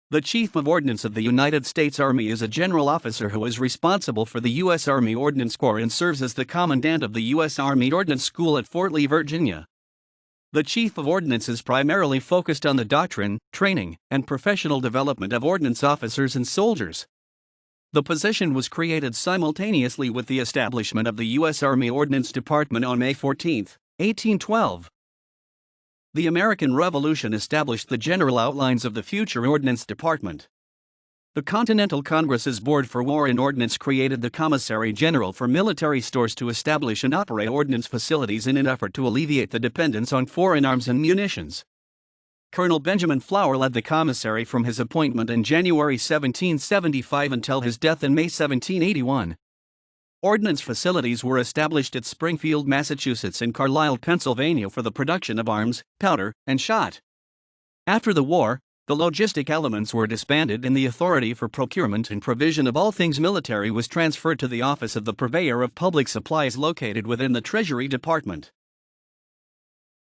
The Chief of Ordnance of the United States Army is a general officer who is responsible for the U.S. Army Ordnance Corps and serves as the Commandant of the U.S. Army Ordnance School at Fort Lee, Virginia. The Chief of Ordnance is primarily focused on the doctrine, training, and professional development of ordnance officers and soldiers. The position was created simultaneously with the establishment of the U.S. Army Ordnance Department on May 14, 1812. The American Revolution established the general outlines of the future Ordnance Department. The Continental Congress's Board for War and Ordnance created the Commissary General for Military Stores to establish and operate ordnance facilities in an effort to alleviate the dependence on foreign arms and munitions. Colonel Benjamin Flower led the commissary from his appointment in January 1775 until his death in May 1781. Ordnance facilities were established at Springfield, Massachusetts and Carlisle, Pennsylvania for the production of arms, powder, and shot. After the war, the logistic elements were disbanded and the authority for procurement and provision of all things military was transferred to the Office of the Purveyor of Public Supplies located within the Treasury Department.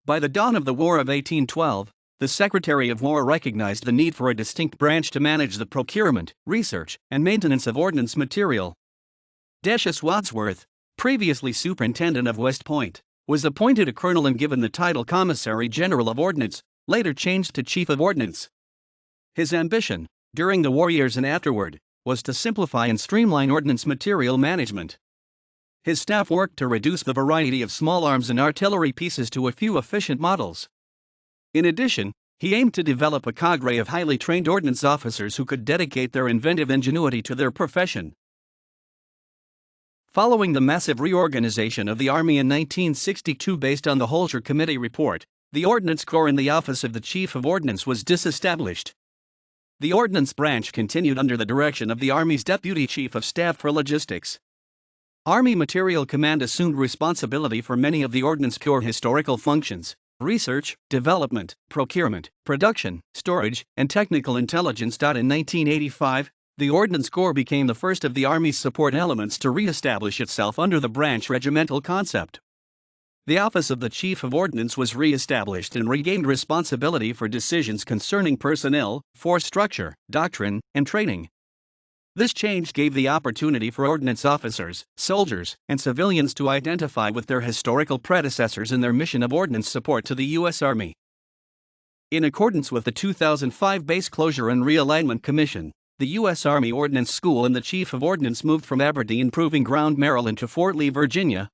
By the dawn of the War of 1812, the Secretary of War recognized the need for a distinct branch to manage the procurement, research, and maintenance of ordnance material. Decius Wadsworth, previously Superintendent of West Point, was appointed a colonel and given the title Commissary General of Ordnance, later changed to Chief of Ordnance. His ambition, during the war years and afterward, was to simplify and streamline ordnance material management. His staff worked to reduce the variety of small arms and artillery pieces to a few efficient models. In addition, he aimed to develop a cadre of highly trained ordnance officers who could dedicate their inventive ingenuity to their profession. Following the massive reorganization of the Army in 1962 based on the Holzer Committee report, the Ordnance Corps in the Office of the Chief of Ordnance was disestablished. The Ordnance branch continued under the direction of the Army's Deputy Chief of Staff for Logistics. Army Material Command assumed responsibility for many of the Ordnance Corps' historical functions: research, development, procurement, production, storage, and technical intelligence. In 1985, the Ordnance Corps became the first of the Army's support elements to re-establish itself under the branch regimental concept. The Office of the Chief of Ordnance was re-established and regained responsibility for decisions concerning personnel, force structure, doctrine, and training. This change gave the opportunity for ordnance officers, soldiers, and civilians to identify with their historical predecessors in their mission of ordnance support to the U.S. Army. In accordance with the 2005 Base Closure and Realignment Commission, the U.S. Army Ordnance School and the Chief of Ordnance moved from Aberdeen Proving Ground, Maryland to Fort Lee, Virginia,